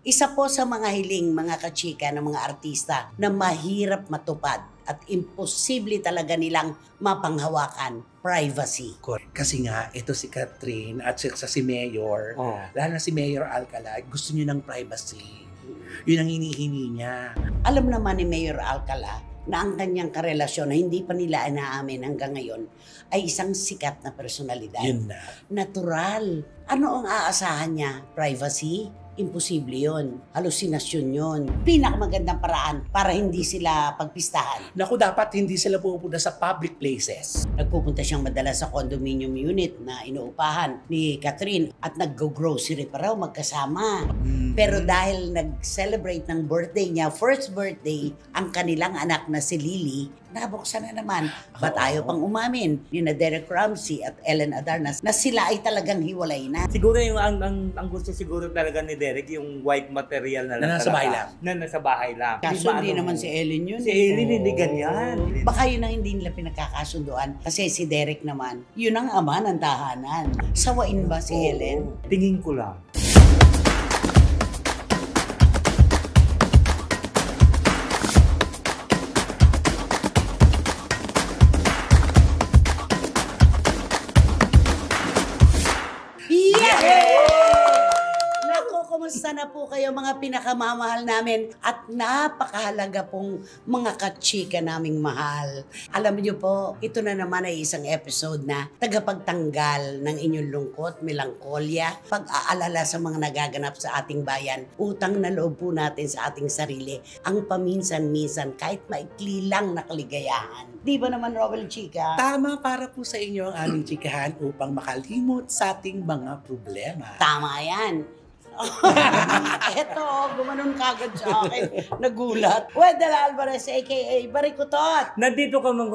Isa po sa mga hiling mga kachika ng mga artista na mahirap matupad at imposible talaga nilang mapanghawakan, privacy. Kasi nga, ito si Catherine at si Mayor, lalo na si Mayor Alcala, gusto niyo ng privacy. Yun ang hinihingi niya. Alam naman ni Mayor Alcala na ang kanyang karelasyon na hindi pa nila inaamin hanggang ngayon ay isang sikat na personalidad. Yun na. Natural. Ano ang aasahan niya? Privacy? Imposible yun. Halusinasyon yun. Pinakamagandang paraan para hindi sila pagpistahan. Naku, dapat hindi sila pupunta sa public places. Nagpupunta siyang madalas sa condominium unit na inuupahan ni Catherine at nag-grocery pa raw magkasama. Pero dahil nag-celebrate ng birthday niya, first birthday, ang kanilang anak na si Lily, nabuksan na naman. Ba't ayaw pang umamin? Yun na Derek Ramsey at Ellen Adarnas na sila ay talagang hiwalay na. Siguro yung ang gusto siguro talaga ni Derek yung white material na nasa bahay lang. Na nasa bahay lang. Kaso hindi naman si Ellen yun. Si Ellen hindi ganyan. Baka yun ang hindi nila pinagkakasunduan. Kasi si Derek naman, yun ang ama ng tahanan. Sawain ba si Ellen? Tingin ko lang. Kumusta na po kayo mga pinakamamahal namin at napakahalaga pong mga kachika naming mahal. Alam niyo po, ito na naman ay isang episode na tagapagtanggal ng inyong lungkot, melangkolya, pag-aalala sa mga nagaganap sa ating bayan. Utang na loob po natin sa ating sarili ang paminsan-minsan kahit maikli lang na kaligayahan. Di ba naman, Robel Chika? Tama, para po sa inyo ang aming chikahan upang makalimot sa ating mga problema. Tama yan. Eto, gumanon kagad sa akin. Nagulat. Wendell Alvarez, a.k.a. Barikutot. Nandito kami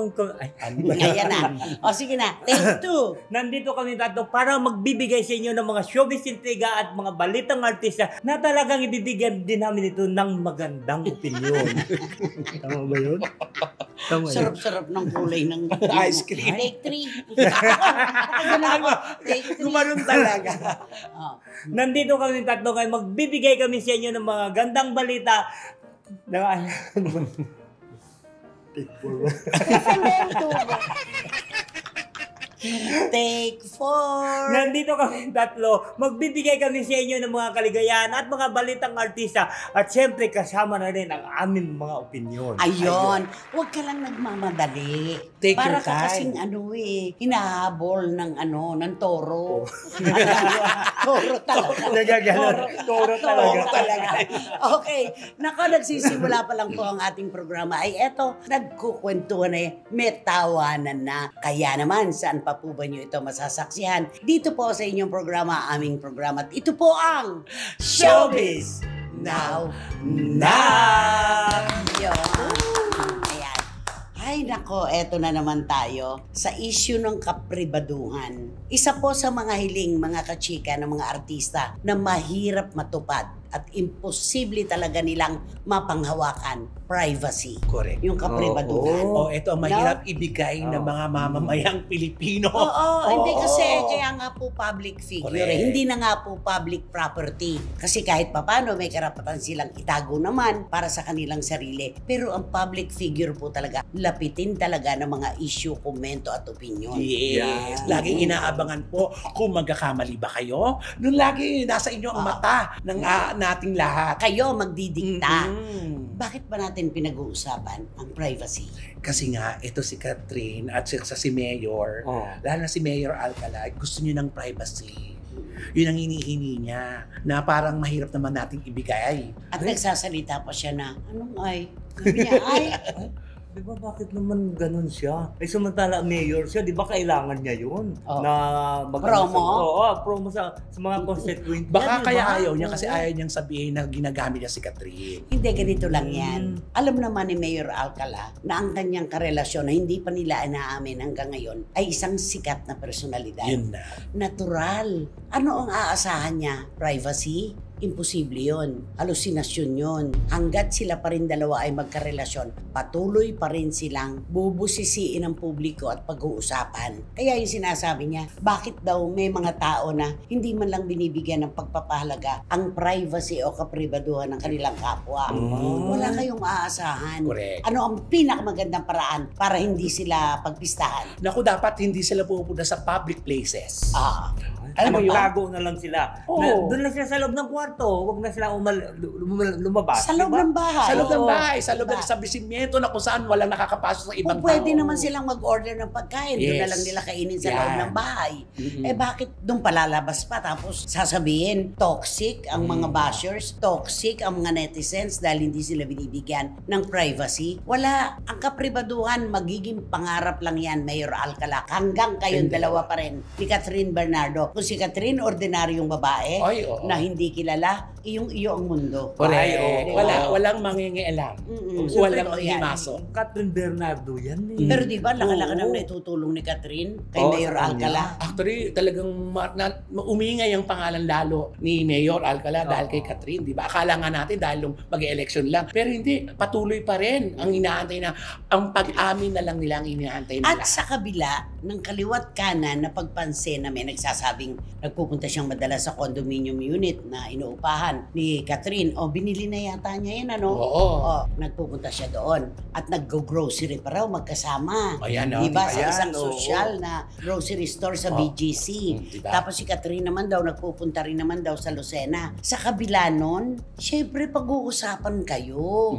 Ayan na. O sige na, take two. Nandito kami tatlo para magbibigay sa inyo ng mga showbiz intriga at mga balitang artista na talagang ibibigyan din namin ito ng magandang opinyon. Tama ba yun? Sarap-sarap ng kulay ng ice cream. Take three. Take three. Gumanon talaga. Nandito kami tatlo ngayon, magbibigay kami sa inyo ng mga gandang balita. Take four. Nandito kami tatlo, magbibigay kami sa inyo ng mga kaligayahan at mga balitang artista at syempre kasama na rin ang aming mga opinyon. Ayun, huwag ka lang nagmamadali. Take para your ka time. kasing hinahabol ng toro. Toro talaga. Toro talaga. Okay, nagsisimula pa lang po ang ating programa ay eto, nagkukwentuhan na may tawanan na. Kaya naman, saan pa po ba nyo ito masasaksihan? Dito po sa inyong programa, aming programa. At ito po ang Showbiz Now. Yun. Ayan. Ay nako, eto na naman tayo sa issue ng kapribaduhan. Isa po sa mga hiling mga kachika ng mga artista na mahirap matupad at imposible talaga nilang mapanghawakan, privacy. Correct. Yung kapribaduhan. Ito ang mahirap ibigay ng mga mamamayang Pilipino. Hindi kasi kaya nga po public figure. Correct. Hindi na nga po public property. Kasi kahit papano may karapatan silang itago naman para sa kanilang sarili. Pero ang public figure po talaga, lapitin talaga ng mga issue, komento at opinion. Yes. Laging inaabangan po kung magkakamali ba kayo. Doon lagi nasa inyo ang mata ng nating lahat. Kayo magdidikta. Bakit ba natin pinag-uusapan ang privacy? Kasi nga, ito si Catherine at si Mayor, lalo na si Mayor Alcala, gusto niyo ng privacy. Yun ang hinihingi niya, na parang mahirap naman nating ibigay. At nagsasalita pa siya na, anong ay? Sabi niya, ay. Di ba bakit naman ganun siya? Eh samantala mayor siya, di ba kailangan niya yun? Na promo? Promo sa mga constituent. Baka kaya ayaw niya kasi ayaw niyang sabihin na ginagamit niya si Catherine. Hindi, ganito lang yan. Alam naman ni Mayor Alcala na ang kanyang karelasyon na hindi pa nila inaamin hanggang ngayon ay isang sikat na personalidad. Yun na. Natural. Ano ang aasahan niya? Privacy? Imposible yun. Halusinasyon yun. Hanggat sila pa rin dalawa ay magkarelasyon, patuloy pa rin silang bubusisiin ng publiko at pag-uusapan. Kaya yung sinasabi niya, bakit daw may mga tao na hindi man lang binibigyan ng pagpapahalaga ang privacy o kapribaduhan ng kanilang kapwa. Wala kayong aasahan. Correct. Ano ang pinakamagandang paraan para hindi sila pagpistahan? Naku, dapat hindi sila pupunta sa public places. Alam mo, yun? tago na lang sila. Oo. Doon lang sila sa loob ng kwarto. Huwag na sila lumabas. Sa loob diba? ng bahay. Sa loob ng Oo. bahay, sa loob ng Diba? establishmento na kung saan walang nakakapasok sa ibang Kung pwede tao. naman silang mag-order ng pagkain, doon na Yes. lang nila kainin sa Yan. loob ng bahay. Mm-mm. Eh bakit doon palalabas pa? Tapos sasabihin, toxic ang mga bashers, toxic ang mga netizens dahil hindi sila binibigyan ng privacy. Wala. Ang kapribaduhan, magiging pangarap lang yan, Mayor Alcala. Hanggang kayong Hindi. dalawa pa rin ni Catherine Bernardo. Kung si Catherine, ordinaryong babae Ay, oo. na hindi kilala, iyong-iyo ang mundo. Correct. Ay, oo. Walang mangingialam. Mm-mm. Walang Totoo yan. himasok. Catherine Bernardo yan eh. Pero di ba, laka-laka Oo. nang naitutulong ni Catherine kay Oo, Mayor sa kanya. Alcala. Actually, talagang umingay ang pangalan lalo ni Mayor Alcala dahil Oo. kay Catherine, di ba? Akala nga natin dahil nung mag-election lang. Pero hindi, patuloy pa rin ang inaantay na, ang pag-amin na lang nila ang inaantay nila. At sa kabila ng kaliwat kanan na pagpansin na may nagsasabing nagpupunta siyang madalas sa condominium unit na inuupahan ni Catherine, o binili na yata niya yan, ano? Oo. O, nagpupunta siya doon at nag-grocery pa raw magkasama. Ayan, Diba? Sa ayan, isang oo. social na grocery store sa Oo. BGC. Diba? Tapos si Catherine naman daw, nagpupunta rin naman daw sa Lucena. Sa kabila nun, syempre pag-uusapan kayo.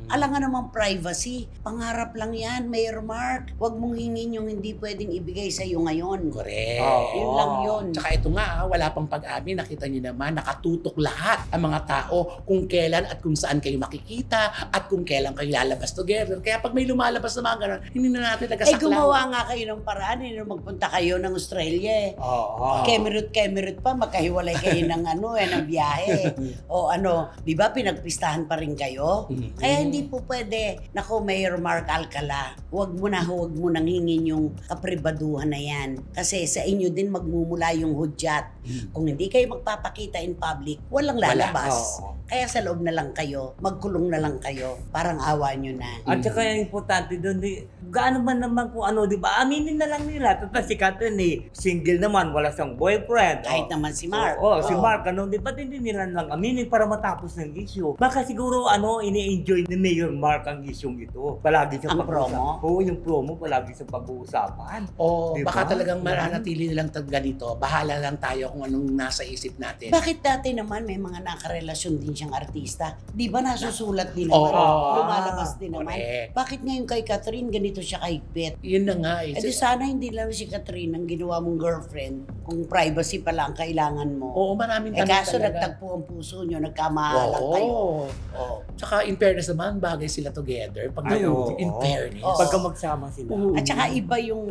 Alam nga namang privacy, pangarap lang yan, Mayor Mark. Huwag mong hingin yung hindi pwedeng ibigay sa iyo ngayon. Correct. Oo. Yun lang yun. Tsaka ito nga, wala pang pag-amin. Nakita niyo naman, nakatutok lahat ang mga tao kung kailan at kung saan kayo makikita at kung kailan kayo lalabas together. Kaya pag may lumalabas na mga ganun, hindi na natin Eh nagasaklaw. gumawa nga kayo ng paraan, nung magpunta kayo ng Australia eh. Oo. Kemerut pa, magkahiwalay kayo ng ng biyahe. O ano, di ba pinagpistahan pa rin kayo? Mhm. Kaya hindi po pwede, nako Mayor Mark Alcala, huwag mo nang hingin yung kapribaduhan na yan. Kasi sa inyo din magmumula yung hudyat. Kung hindi kayo magpapakita in public, walang lalabas. Oo. Kaya sa loob na lang kayo, magkulong na lang kayo, parang awa nyo na. At saka yung importante doon, gaano man naman kung ano, di ba? Aminin na lang nila. Total si Catherine single naman, wala siyang boyfriend. Kahit naman si Mark. Oo, si Mark, ano, di ba hindi nila lang aminin para matapos ng issue? Baka siguro, ini-enjoy ni Mayor Mark ang issue ito. Palagi siyang Ang promo? Oo, yung promo, palagi siyang pag-uusapan. O Diba? baka talagang mananatili nilang ganito. Bahala lang tayo kung anong nasa isip natin. Bakit dati naman may mga nakarelasyon din siyang artista? Di ba nasusulat din naman? Oo. Lumalabas din naman. Correct. Bakit ngayon kay Catherine ganito siya kahigpit? Yun na nga. Eh di sana hindi lang si Catherine ang ginawa mong girlfriend kung privacy pala ang kailangan mo. Oo, maraming Eh tanong kaso talaga. nagtagpo ang puso nyo, nagkamahalan kayo. Oo. Tsaka in fairness naman, bagay sila together. Pag Ay, oo. in fairness. Oo. Pagka magsama sila. Oo. At saka iba yung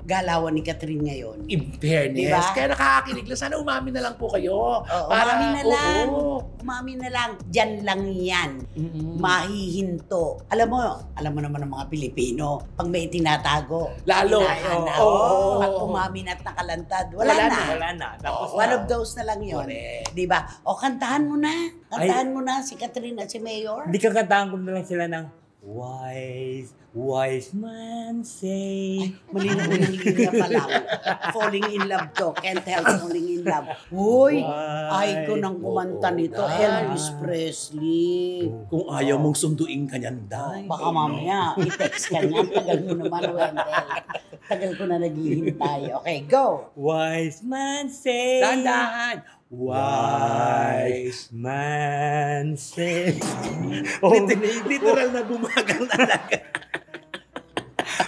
galawan ni Catherine ngayon. In fairness. Diba? Kaya nakakakilig lang. Sana umamin na lang po kayo. Oo, umamin na lang. Oo. Umamin na lang. Diyan lang yan. Mm-mm. Mahihinto. Alam mo naman ng mga Pilipino, pag may tinatago, Lalo. hinahana. Oo. Pag umamin at nakalantad, wala na. Wala na. Tapos, One of those na lang yun. Correct. Di ba? O kantahan mo na. Kantahan mo na si Catherine at si Mayor. Hindi ka kantahan ko na lang sila ng wise man say. Ay, mali na unang linya pa lang. Falling in love to. Can't help falling in love. Uy, ay ko nang kumanta nito. Ay. Elvis Presley. Kung ayaw mong sunduin ka niyan, Day. Baka mamaya, i-text ka niya. Tagal mo naman, Wendell. Tagal ko na naghihintay. Okay, go. Wise man say. Dahan-dahan. Wise man say. Literal na gumagal talaga.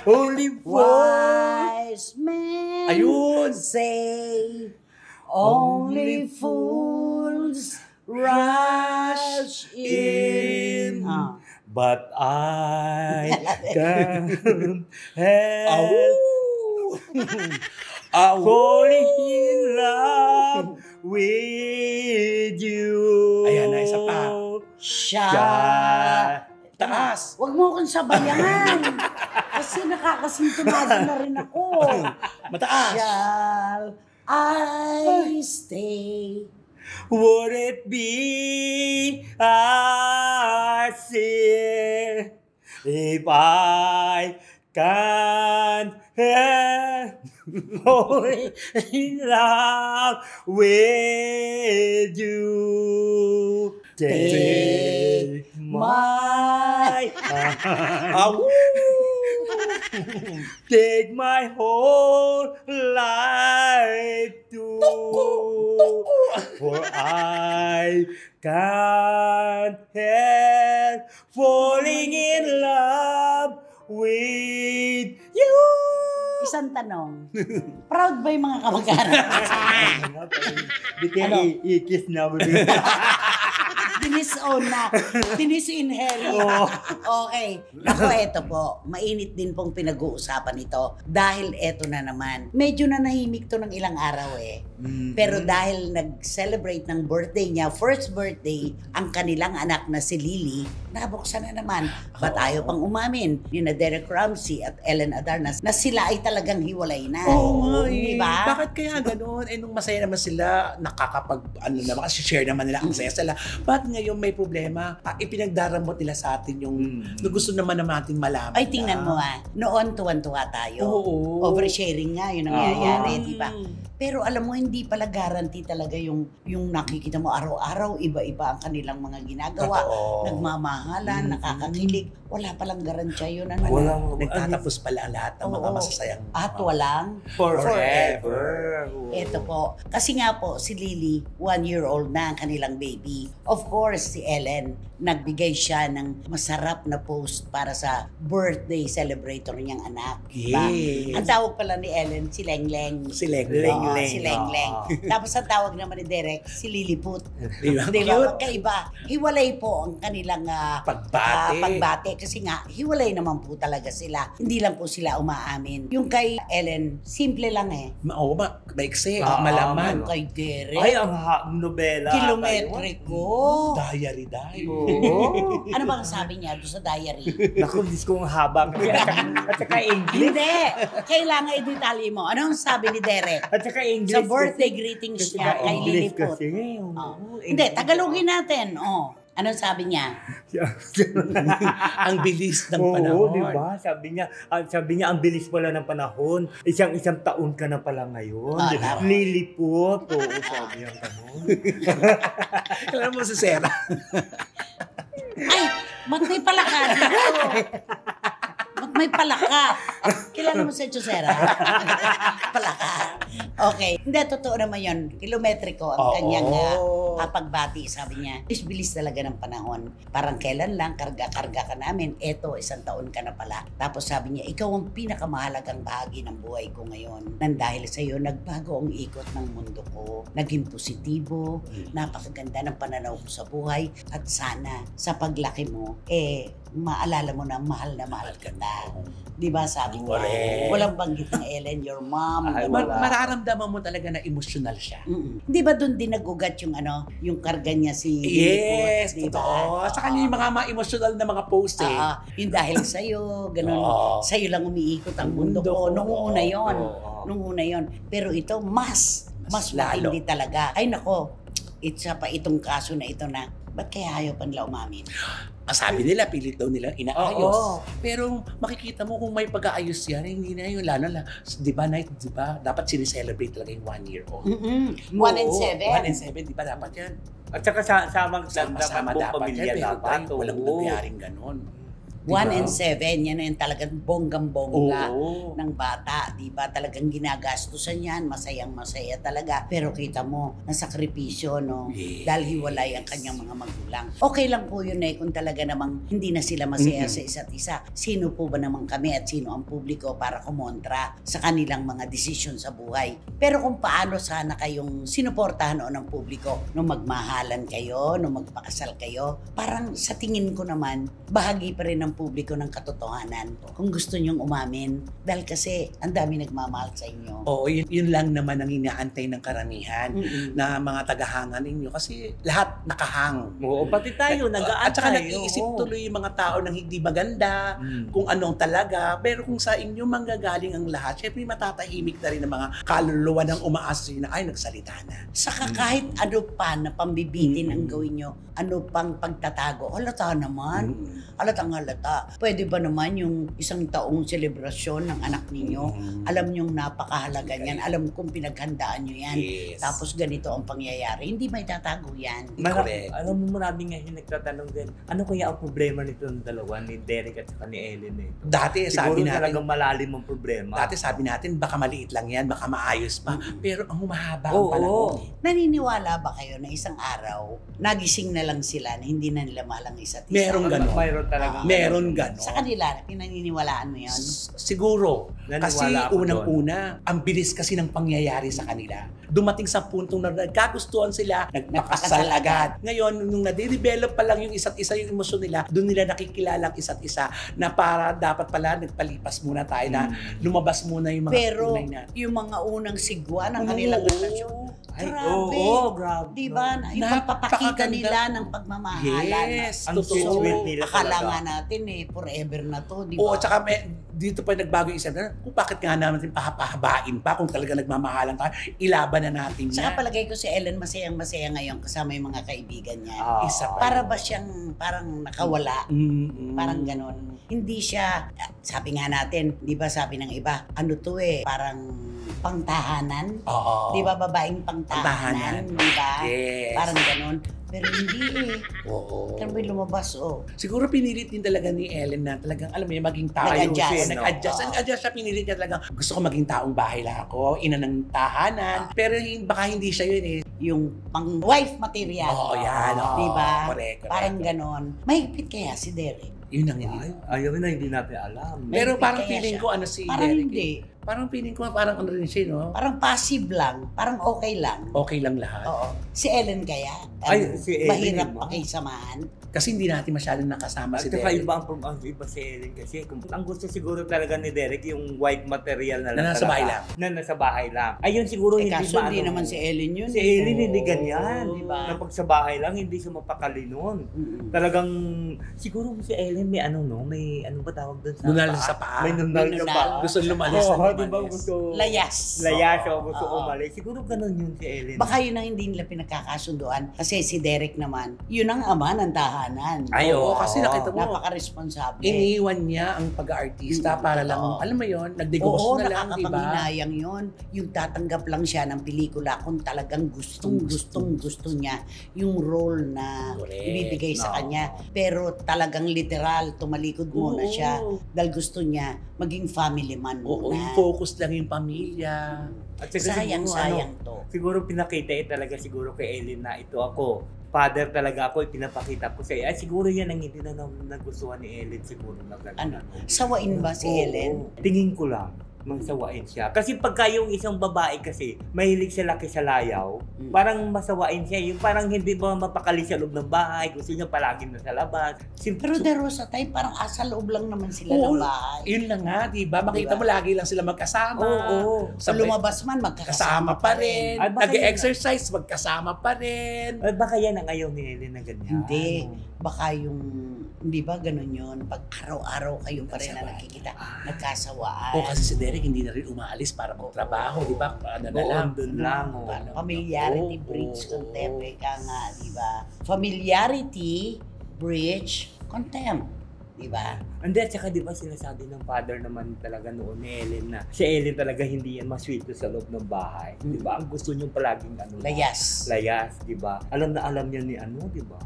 Only Wise men Ayun. say, only fools rush in. But I can help falling in love with you. Ayan na, isa pa. Siya. Taas. Huwag mo akong sabayan. Kasi nakakasintonado na rin ako. Mataas. Shall I stay would it be a sin if I can't fall in love with you? Take my take my whole life too, for I can't help falling in love with you. Isang tanong. Proud ba yung mga kamag-anak? Di kaya i-kiss na mo din. Dinis-own na. Dinis-inhale. Okay. Ako, eto po. Mainit din pong pinag-uusapan ito. Dahil eto na naman. Medyo na nahimik to ng ilang araw eh. Pero dahil nag-celebrate ng birthday niya, first birthday, ang kanilang anak na si Lily, nabuksan na naman. Ba't ayaw pang umamin? Yun na Derek Ramsey at Ellen Adarnas na sila ay talagang hiwalay na. Oo, diba? Bakit kaya gano'n? Nung masaya naman sila, nakakapag, naman, kasi share naman nila ang saya sila. Bakit ngayon may problema? Ipinagdaramot nila sa atin yung gusto naman natin malaman. Ay, tingnan mo noon tuwan-tuwa tayo. Oo. Oversharing nga, yun ang nangyayari, di ba? Pero alam mo, hindi pala guarantee talaga yung nakikita mo araw-araw, iba-iba ang kanilang mga ginagawa. Totoo. Nagmamahalan, nakakakilig. Wala palang garantiya yun. Nagtatapos pala lahat ng mga masasayang. At walang Forever. Ito po. Kasi nga po, si Lily, 1-year-old na ang kanilang baby. Of course, si Ellen, nagbigay siya ng masarap na post para sa birthday celebrator niyang anak. Diba? Yes. Ang tawag pala ni Ellen, si Lengleng. Si Lengleng. Oo, si Lengleng. Tapos ang tawag naman ni Derek, si Lilliput. Diba? Diba? Magkaiba. Hiwalay po ang kanilang pagbate. Kasi nga, hiwalay naman po talaga sila. Hindi lang po sila umaamin. Yung kay Ellen, simple lang eh. Oo, maiksi, malaman. Yung kay Derek, Ay, ang nobela. kilometriko. Diary. Ano bang sabi niya doon sa diary? Naku, Diyos ko ang haba. At saka English. Hindi. Kailangan i-detalye mo. Ano ang sabi ni Derek? At saka English. Sa birthday greetings niya kay Lilliput. Hindi, Tagalogin natin. Anong sabi niya? Ang bilis ng Oo, panahon. diba? Sabi niya, ang bilis pala ng panahon. Isang taon ka na pala ngayon. Lilliput. Oo, sabi niya ganun. Alam mo si Sarah. Ay, ba't may palaka? Ba't may palaka? Kilala mo si Chusera? Palaka. Okay. Hindi, totoo naman yun. Kilometriko ang kanyang pagbati, sabi niya. Bilis talaga ng panahon. Parang kailan lang, karga-karga ka namin. Eto, 1 taon ka na pala. Tapos sabi niya, ikaw ang pinakamahalagang bahagi ng buhay ko ngayon. Nang dahil sa'yo, nagbago ang ikot ng mundo ko. Naging positibo, napakaganda ng pananaw ko sa buhay. At sana, sa paglaki mo, maalala mo na mahal kita. Diba sabi niya? Walang banggit ng Ellen, your mom. Mararamdaman mo talaga na emotional siya. Di ba doon din nagugat yung yung karga niya si Yes, Lilliput, totoo. Saka yung mga emotional na mga post yung dahil sa'yo, ganun. Sa'yo lang umiikot ang mundo ko. Nung una yon. Pero ito, mas matindi talaga. Ay nako, isa pa itong kaso na ito na, ba't kaya ayaw pa nila umamin? Sabi nila, pilit daw nilang inaayos. Pero makikita mo kung may pag-aayos yan, hindi na yun. Lalo na, di ba, dapat sinicelebrate talaga yung 1-year-old. 1 and 7. 1 and 7, di ba dapat yan? At saka sama dapat yan, pero dapat. walang nangyaring ganon. 1 and 7, yan na yung talagang bonggang-bongga ng bata. Diba? Talagang ginagastusan yan, masayang-masaya talaga. Pero kita mo, nasakripisyo, no? Yes. Dahil hiwalay ang kanyang mga magulang. Okay lang po yun kung talaga namang hindi na sila masaya sa isa't isa. Sino po ba naman kami at sino ang publiko para kumontra sa kanilang mga desisyon sa buhay? Pero kung paano sana kayong sinuportahan o ng publiko nung magmahalan kayo, nung magpakasal kayo, parang sa tingin ko naman, bahagi pa rin ng publiko ng katotohanan kung gusto nyong umamin. Dahil kasi ang dami nagmamahal sa inyo. Oo, yun lang naman ang inaantay ng karamihan na mga tagahangan ninyo kasi lahat nakahang. Oo, pati tayo, nag-aantay. At saka nag-iisip tuloy yung mga tao ng hindi maganda, kung anong talaga. Pero kung sa inyo manggagaling ang lahat, syempre matatahimik na rin ang mga kaluluwa ng umaasa na ay nagsalita na. Saka kahit ano pa na pambibitin ang gawin nyo, ano pang pagtatago, halata naman. Halatang halata. Pwede ba naman yung isang taong selebrasyon ng anak ninyo? Alam nyong napakahalaga niyan. Alam kong pinaghandaan nyo yan. Yes. Tapos ganito ang pangyayari. Hindi may tatago yan. Correct. Alam mo, marami nga yung nagtatanong din, ano kaya ang problema nito ng dalawa, ni Derek at saka ni Ellen eh? Dati Siguro sabi natin, talagang malalim ang problema. dati sabi natin baka maliit lang yan, baka maayos pa. Pero ang humahaba ang panahon. Naniniwala ba kayo na isang araw, nagising na lang sila na hindi na nila malang isa't isa? Merong ganon. Mayroon talaga. Meron ganon. Sa kanila, pinaniniwalaan mo yun? Siguro. Kasi Naniwala ako unang-una, ang bilis kasi ng pangyayari sa kanila. Dumating sa puntong na nagkagustuhan sila, nagpakasal agad. Ngayon, nung nade-develop pa lang yung isa't isa yung emosyon nila, doon nila nakikilala ang isa't isa na para dapat pala nagpalipas muna tayo na lumabas muna yung mga Pero tunay na. yung mga unang sigwa ng kanilang relasyon, grabe. Grabe. Diba? Yung pagpapakita nila ng pagmamahalan. Yes, Ang totoo. sweet nila Akala talaga. nga natin forever na to, di Oo, ba? tsaka dito pa nagbago yung isip na kung bakit nga naman pahabain pa kung talaga nagmamahalan tayo, ilaban na natin Saka yan. palagay ko si Ellen masayang-masaya ngayon kasama yung mga kaibigan niya. Isa pa Para yun. ba siyang parang nakawala? Parang ganon. Hindi siya, sabi nga natin, di ba sabi ng iba, ano to parang pangtahanan? Oo. Di ba babaeng pangtahanan? Di ba? Yes. Parang ganon. Pero hindi Oo. Kaya may lumabas Siguro pinilit din talaga ni Ellen na talagang, alam mo yun, maging tao. Nag-adjust. Nag-adjust. Nag-adjust siya, pinilit niya talagang, gusto ko maging taong bahay lang ako, ina ng tahanan. Pero baka hindi siya yun Yung pang-wife material. Oo, yan. Oo. Di ba? Correct. Parang ganon. Mahigpit kaya si Derek? Yun ang hindi. Ayaw na, hindi natin alam. Pero Mahigpit parang kaya feeling siya? ko si Parang Derek. hindi. Parang feeling ko parang ano rin siya, no? Parang passive lang. Parang okay lang. Okay lang lahat. Oo. Si Ellen kaya? Ay, si Ellen, mahirap no? pakisamahan? Kasi hindi natin masyadong nakasama At si saka Derek. ang iba si Ellen kasi ang gusto siguro talaga ni Derek yung white material na lang Na nasa talaga. bahay lang. Na nasa bahay lang. Ayun siguro hindi Kaso hindi maano. naman si Ellen yun. Si Ellen hindi ganyan. Diba? Na pag sa bahay lang, hindi siya mapakali nun. Talagang, siguro si Ellen may may ano ba tawag doon sa Nunal sa paa. May nunal sa Nunal. paa. Gusto lumalis. Oo, na di ba lumalis. gusto? Layas. Layas o gusto Oo. umalis. Siguro ganun yun si Ellen. Baka yun ang hindi nila pinagkakasunduan. Kasi si Derek naman, yun ang ama ng tahanan. Ay, oo, Oo. kasi nakita mo, Napaka-responsable. iniwan niya ang pag-aartista para lang, Oo. alam mo yon, nagdegosyo Oo, na lang, di ba? nakakapanghinayang yun. Yung tatanggap lang siya ng pelikula kung talagang gusto niya yung role na Correct. ibibigay sa No. kanya. Pero talagang literal, tumalikod muna Oo. siya dahil gusto niya maging family man Oo, muna. yung focus lang yung pamilya. At saka Sayang to. Siguro pinakita talaga siguro kay Ellen na ito ako. Father talaga ako, pinapakita ko sa iyo. Ay, siguro yan ang hindi na nagustuhan ni Ellen siguro na Ano? gano'n. Sawain ba si Oo, Ellen? tingin ko lang. Masawain siya. Kasi pagka yung isang babae kasi, mahilig sa laki sa layaw, parang masawain siya. Yung parang hindi ba mapakali sa loob ng bahay, gusto niya palagi na sa labas. Pero there was a time, parang asa loob lang naman sila Oo, ng bahay. Yun lang nga, di ba? Makita Diba? mo lagi lang sila magkasama. Oo. Sa lumabas man, magkakasama Kasama pa rin. Ay, baka Nag-exercise, magkasama pa rin. Ay, baka yan ang ayaw ni Ellen na ganyan. Hindi. Baka yung, hindi ba ganun yun? Pag araw-araw kayo pa rin na nakikita, nagkasawaan. O kasi si Derek hindi na rin umaalis para magtrabaho, di ba? Ano na Oo, lang. doon lang. Paano? Familiarity Oo. breeds contempt. Ika nga, di ba? Familiarity breeds contempt. Di ba? Hindi, at saka di ba sinasabi ng father naman talaga noon ni Ellen na si Ellen talaga hindi yan maswito sa loob ng bahay. Di ba? Ang gusto niyong palaging Layas. Layas, di ba? Alam na alam niya ni di ba?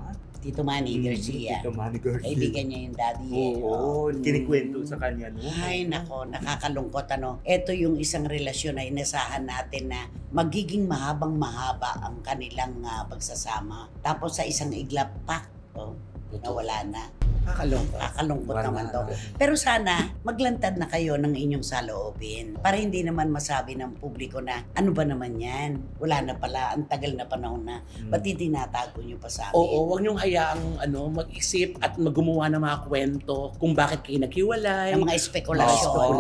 Tito Manny Garcia. Tito Manny Garcia. Kaibigan niya yung daddy. Oo, kinikwento sa kanya. No? Ay, nako, nakakalungkot Ito yung isang relasyon na inasahan natin na magiging mahabang mahaba ang kanilang pagsasama. Tapos sa isang iglap, nawala na. Kakalungkot naman to. Pero sana, maglantad na kayo ng inyong saloobin para hindi naman masabi ng publiko na ano ba naman yan? Wala na pala, ang tagal na panahon na. Ba't tinatago nyo pa sa amin? Oo, huwag niyong hayaang mag-isip at gumawa ng mga kwento kung bakit kayo naghiwalay. Ng mga espekulasyon.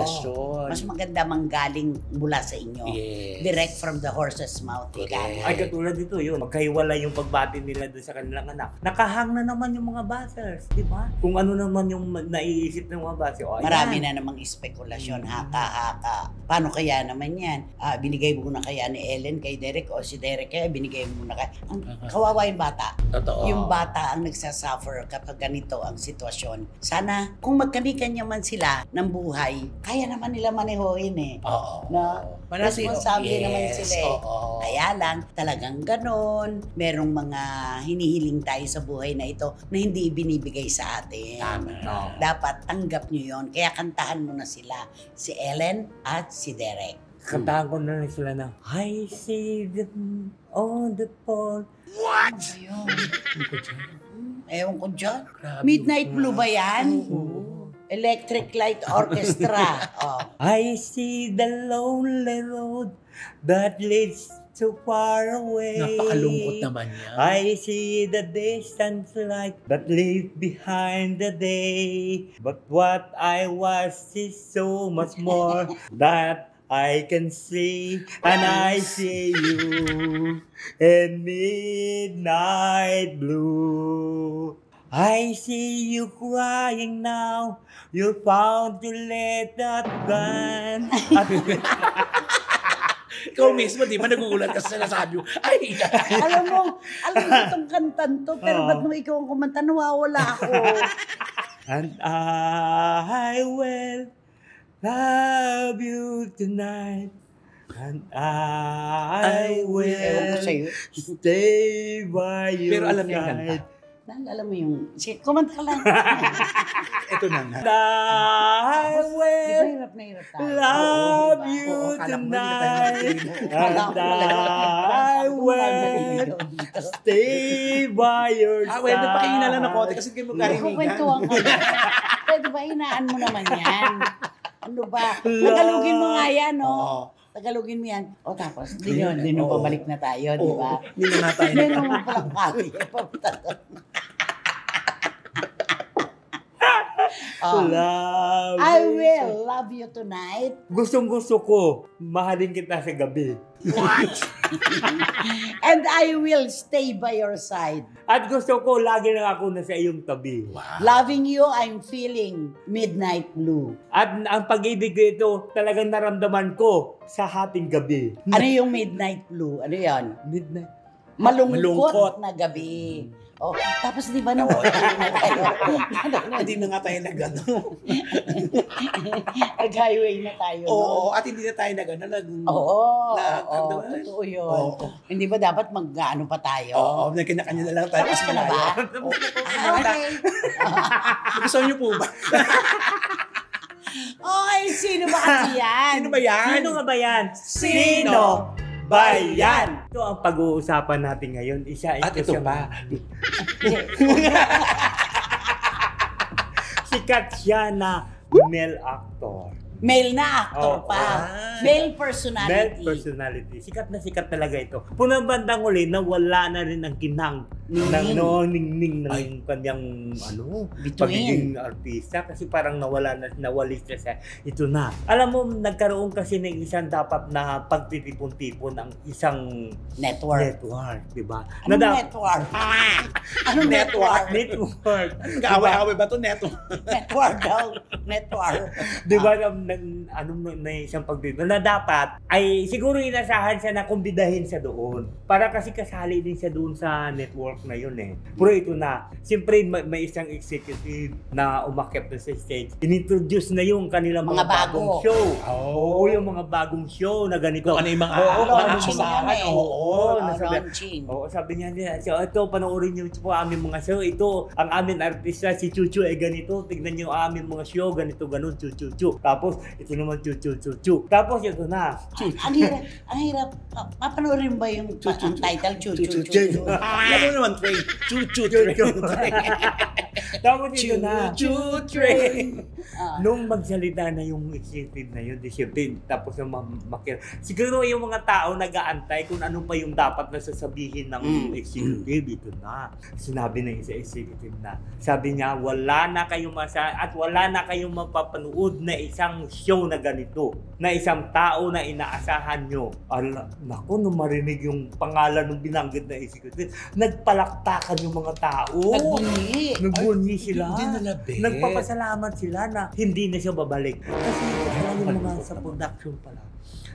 Mas Mas maganda manggaling mula sa inyo. Yes. Direct from the horse's mouth. Correct. Ay, katulad dito yun. Magkahiwalay yung pagbati nila doon sa kanilang anak. Nakahang na naman yung mga buzzers, di ba? Kung ano naman yung naiisip ng mga buzzers. O, ayan. Marami na namang espekulasyon, haka-haka. Paano kaya naman yan? Binigay mo na kaya ni Ellen kay Derek o si Derek kaya binigay mo na kaya. Ang kawawa yung bata. Totoo. Yung bata ang nagsasuffer kapag ganito ang sitwasyon. Sana, kung magkanikan naman sila ng buhay, kaya naman nila manehoin eh. Oo. Na, responsable naman sila eh. Oo. Kaya lang, talagang ganon. Merong mga hinihiling tayo sa buhay na ito na hindi binibigay sa atin. Tama. Dapat tanggap nyo yon. Kaya kantahan mo na sila. Si Ellen at si Derek. Kantahan ko na rin sila na, I see them on the pole. What? Ayun. Ewan ko dyan. Midnight Blue ba yan? Electric Light Orchestra. I see the lonely road that leads so far away. Napakalungkot naman yan. I see the distant light that leaves behind the day. But what I was is so much more that I can see, and I see you in midnight blue. I see you crying now. You're bound to let that gun. Ikaw mismo, di ba nagugulat ka sa sinasabi mo? Ay! alam mo itong kantan to, pero ba't nung ikaw ang kumanta, nawawala ako. And I will love you tonight. And I Ewan ko will sa'yo. stay by your Pero alam niya yung kanta. side. Alam mo yung, kumanta ka lang. Ito na nga. And I Di ba will hirap na hirap tayo? love Oo, you Oo, akala ko ba tonight. hindi tayo And I will stay by your side. Well, napakingin na lang ng konti kasi kayo magkarinigan. Kukwentuhan ka. Pwede ba hinaan mo naman yan? Ano ba? Tagalogin mo nga yan, no? Oo. Tagalogin mo yan. O tapos, di nyo pabalik na tayo, di ba? Hindi na nga tayo. Meron mo palang kami. Love I you. will love you tonight. Gustong-gusto ko, mahalin kita sa gabi. And I will stay by your side. At gusto ko, lagi lang ako nasa iyong tabi. Loving you, I'm feeling midnight blue. At ang pag-ibig ko ito, talagang naramdaman ko sa hating gabi. Ano yung midnight blue? Ano yan? Midnight. Malungkot na gabi. Oh, tapos di ba Hindi na nga tayo nag-ano. Nag-highway na tayo. Oo, at hindi na tayo nag-ano. Oo, ano? totoo yun. Oo. Hindi ba dapat mag-ano pa tayo? Oo, nagkanya-kanya na lang tayo. Tapos ka na ba? Okay. Gusto niyo po ba? Okay, sino ba kasi yan? Sino ba yan? Sino nga ba yan? Sino ba yan? Ito ang pag-uusapan natin ngayon. At ito pa. Sikat siya na male actor. Male na actor Oo. pa. Ah. Male personality. Male personality. Sikat na sikat talaga ito. Punang bandang uli, nawala na rin ang kinang ningning ng kanyang Bituin. pagiging artista kasi parang nawalis na siya. Ito na. Alam mo, nagkaroon kasi ng isang dapat na pagtitipon-tipon ang isang Network. di ba? Anong network? Anong network? Network. Nag-away-away ba ito? Neto. Network daw. Network. Di ba na isang pagtitipon na dapat ay siguro inasahan siya na kumbidahin siya doon. Para kasi kasali din siya doon sa network na yun eh. Pero ito na, siyempre may isang executive na umakyat na sa stage. Inintroduce na yung kanilang mga bagong show. Oo, yung mga bagong show na ganito. Ano yung mga launching aasahan? yan eh. Oo. Launching. Oo, sabi niya, so ito, panoorin niyo po aming mga show. Ito, ang aming artista, si Chuchu ay ganito. Tignan niyo ang aming mga show, ganito, ganun, Chuchu. Tapos, ito naman, Chuchu. Tapos, ito na. Ang hirap. Papanoorin ba yung ang title? Chu. Alam mo naman, Trey. Chuchu. Tapos ito na. Choo-choo train. Nung magsalita na yung executive na yun, tapos yung siguro yung mga tao nag-aantay kung ano pa yung dapat na sasabihin ng executive. Ito na. Sinabi ng isa executive na. Sabi niya, wala na kayong at wala na kayong mapapanood na isang show na ganito. Na isang tao na inaasahan nyo. Naku, nung marinig yung pangalan ng binanggit na executive, nagpalaktakan yung mga tao. Nagbunyi sila. Hindi nalabi. Nagpapasalamat sila na hindi na siya babalik. Kasi yung mga sa production pala,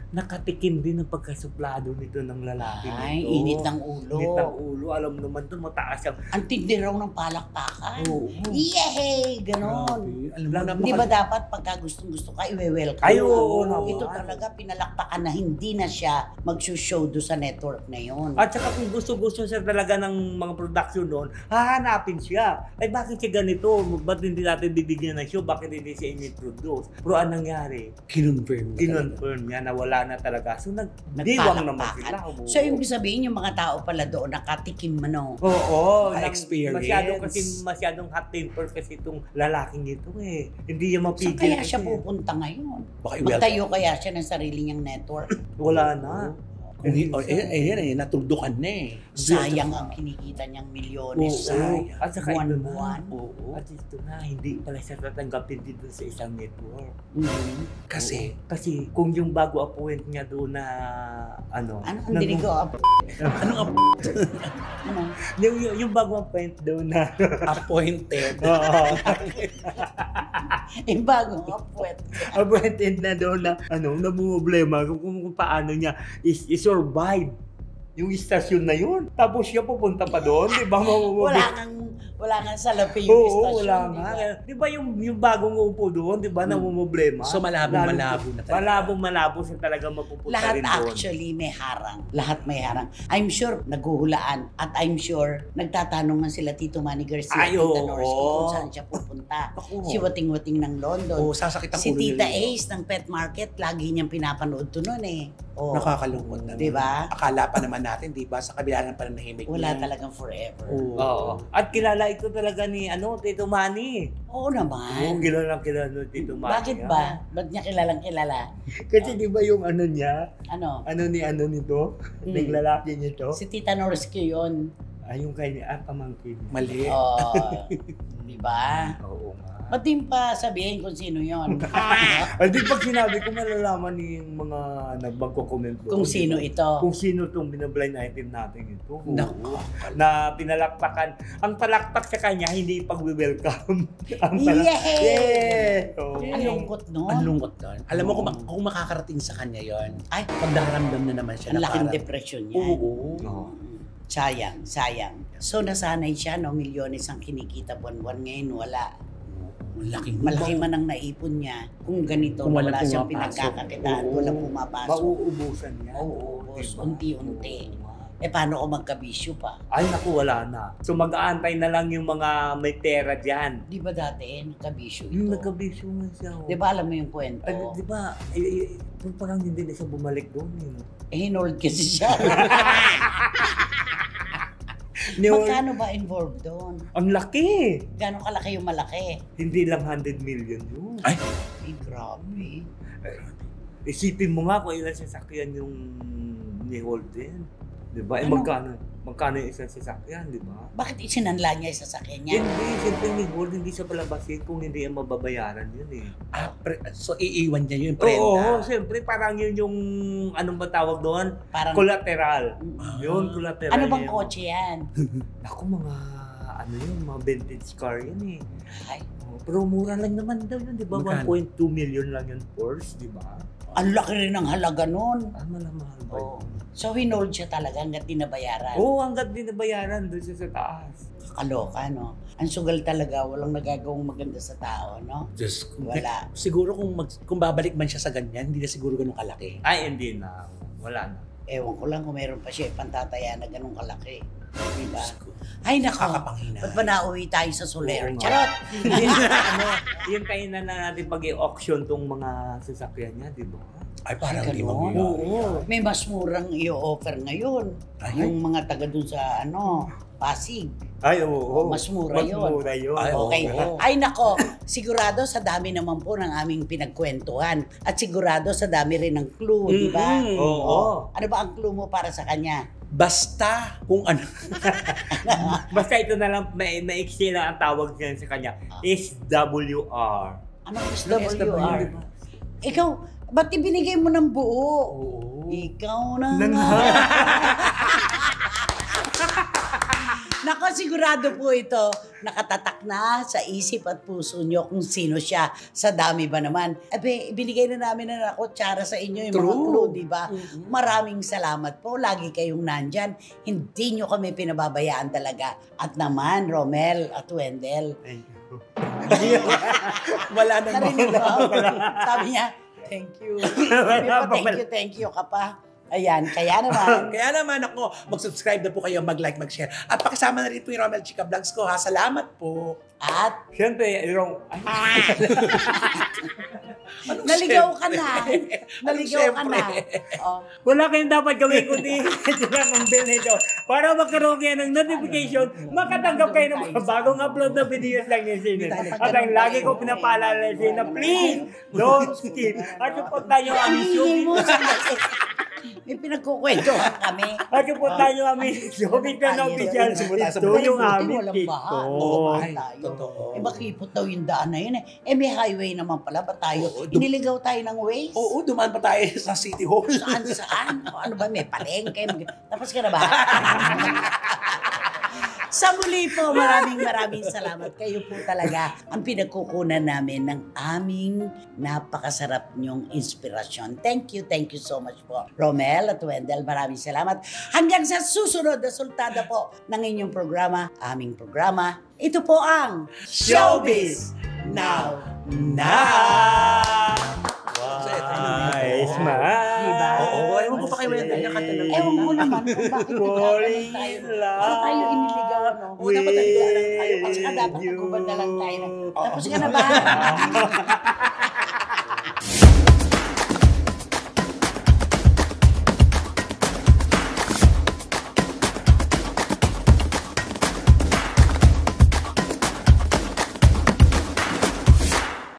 nakatikim din ng pagkasuplado nito ng lalaki Ay, nito. init ng ulo. Init ng ulo. Alam naman ito, mataas ang... Ang tindi raw ng palakpakan. Oo. Yehey! Ganon. Alam mo naman. Di ba dapat pagka gustong-gusto ka, i-welcome? Ay, oo naman. Ito talaga, pinalakpakan na hindi na siya mag-show do sa network na yun. At saka kung gusto-gusto siya talaga ng mga production doon, hahanapin siya. Ay, bakit siya ganito? Ba't hindi natin bibigyan ng show? Bakit hindi siya in-introduce? Pero anong nangyari? Kinonfirm Niya na wala na talaga. So, nagdiwang naman sila. So, ibig sabihin, yung mga tao pala doon, nakatikim mano. Oo, experience. Masyadong hot temper kasi itong lalaking ito eh. Hindi niya mapigil. Saan kaya siya pupunta ngayon? Baka Magtayo kaya siya ng sarili niyang network? Wala na. Natuldukan na eh. Sayang ang kinikita niyang milyones sa At saka ito buwan-buwan. At ito na, hindi pala siya tatanggapin dito sa isang network. Kasi kung yung bago appoint niya doon na Ano ang dinig ko? anong Ano? yung bago appoint doon na appointed? Yung bagong appoint. appointed na doon na namumblema kung paano niya i-survive yung istasyon na yun. Tapos siya pupunta pa doon, di ba? Wala nga salapi yung istasyon. Wala nga. Di ba yung bagong upo doon, di ba, namumblema? So malabo na talaga. Malabo siya talaga mapupunta Lahat rin doon. actually may harang. Lahat may harang. I'm sure naghuhulaan at I'm sure nagtatanungan sila Tito Manny Garcia, Tita Norris kung saan siya pupunta. Si Wating-Wating ng London. Sasakit ang Si ulo Tita nila. Ace ng Pet Market, lagi niyang pinapanood to noon eh. Nakakalungkot na. Diba? Akala pa naman natin, di ba? Sa kabila ng pananahimik Wala niya. talagang forever. Oo. At kilala ito talaga ni Tito Manny. Oo naman. Kilala ni Tito Manny. Bakit ba? Ba't niya kilalang kilala? Kasi di ba yung niya? Ano? Nito? Ng lalaki nito? Si Tita Norris ko yun. Yung kanya, pamangkin. Mali. Oh, di ba? Oo nga. Ba't din pa sabihin kung sino yon? Di pag sinabi ko, malalaman ni yung mga nagmagko-comment doon. Kung sino ito. Kung sino itong binablind item natin ito. Naku. Na pinalakpakan. Ang palakpak sa kanya, hindi pag-welcome. Yay! Oo. Ang lungkot nun. Ang lungkot doon. Alam mo kung makakarating sa kanya yon, Ay, pagdaramdam na naman siya. ang na laking parang- depression niya. Oo. Sayang. So nasanay siya, no? Milyones ang kinikita buwan-buwan. Ngayon wala. Malaki man ang naipon niya. Kung ganito, Kung walang wala siyang pumapasok. pinagkakakitaan, walang pumapasok. Mauubusan niya. Mauubos, Diba? unti-unti. Paano kung magkabisyo pa? Ay, naku, wala na. So, mag-aantay na lang yung mga may pera dyan. Di ba dati, nagkabisyo ito? Yung nagkabisyo nga siya. Di ba alam mo yung kwento? Ay, di ba, parang hindi na siya bumalik doon. Hinold kasi siya. Magkano ba involved doon? Ang laki! Gano'ng kalaki yung malaki? Hindi lang 100 million yun. Ay! Grabe. Isipin mo nga kung ilan sasakyan yung ni Holden. Di ba? Ano? Magkano yung isang sasakyan, di ba? Bakit isinanla niya yung sasakyan niya? Hindi, siyempre ni Holden hindi siya palabasin kung hindi ang mababayaran yun eh. So iiwan niya yung prenda. Oo, siyempre parang yun yung, anong ba tawag doon? Parang, Collateral. Yun, collateral. ano bang yun. kotse yan? Ako mga vintage car yun eh. Ay, Pero mura lang naman daw yun, di ba? Magkano? 1.2 million lang yun Porsche, di ba? ang laki rin ng halaga nun. Mahal ba Oh. yun? So hinold siya talaga hanggat di nabayaran. Oo, hanggat din nabayaran doon siya sa taas. Kaloka, no? Ang sugal talaga, walang nagagawang maganda sa tao, no? Diyos ko. Wala. Siguro kung babalik man siya sa ganyan, hindi na siguro ganun kalaki. Ay, hindi na. Wala na. Ewan ko lang kung meron pa siya pantataya na ganun kalaki. Diba? Diyos ko. Ay, nako. Kakapanghinay. Ba't ba nauwi tayo sa Soler? Oo nga. Charot! Yung kayo na natin pag-i-auction tong mga sasakyan niya, di ba? Ay, parang Ay, di ganun? mangyayari. May mas murang i-offer ngayon. Ay. Yung mga taga dun sa Pasig. Ay, oo. Mas mura yun. Mas mura yun. Ay, Okay. oo. Ay nako, sigurado sa dami naman po ng aming pinagkwentuhan at sigurado sa dami rin ng clue, di ba? Mm-mm. Oo. Ano ba ang clue mo para sa kanya? Basta kung ano. Basta ito na lang, maiksi na ang tawag niyan sa kanya. SWR. Ano ang SWR? SWR? Ikaw, ba't ibinigay mo ng buo? Oo. Ikaw na Nang- nga. Nako, sigurado po ito, nakatatak na sa isip at puso nyo kung sino siya. Sa dami ba naman? Abe, binigay na namin na kutsara sa inyo yung mga True. clue, di ba? Mhm. Maraming salamat po. Lagi kayong nandyan. Hindi nyo kami pinababayaan talaga. At naman, Romel at Wendell. Wala nang Narinig mo? Sabi niya, thank you. Sabi pa, thank you ka pa. Ayan, kaya naman. Kaya naman ako, mag-subscribe na po kayo, mag-like, mag-share. At pakisama na rin po yung Romel Chica Vlogs ko ha. Salamat po. At Siyempre, naligaw ka na. Anong Naligaw ka na. Oh. wala kayong dapat gawin kundi ang bell nito para magkaroon kayo ng notification, makatanggap kayo ng mga bagong upload na videos lang ni Sine. At ang lagi ko pinapaalala sa na please, don't skip. At support tayo ang aming Aminin mo, showbiz. sandali. May pinagkukwentuhan kami. At support tayo ang aming showbiz na official. Ito yung aming Walang TikTok. baha. Oo, Baha ay, tayo. totoo. Eh, makipot daw yung daan na yun eh. Eh, may highway naman pala. Ba't tayo? Oo, Iniligaw tayo ng Waze? Oo, dumaan pa tayo sa City Hall. Saan? O, ano ba? May palengke? Tapos ka na ba? Sa muli po, maraming salamat. Kayo po talaga ang pinagkukunan namin ng aming napakasarap niyong inspirasyon. Thank you so much po. Romel at Wendell, maraming salamat. Hanggang sa susunod na sultada po ng inyong programa, aming programa. Ito po ang Showbiz Now! Ay, smile. Diba? Oo, ewan ko pa kay Wendell, nakatanong. Ewan mo naman kung bakit Falling tayo. in love. Bakit tayo iniligaw, no? Oo, dapat nagdaan tayo. At saka dapat nagubad na lang tayo. Tapos ka na ba?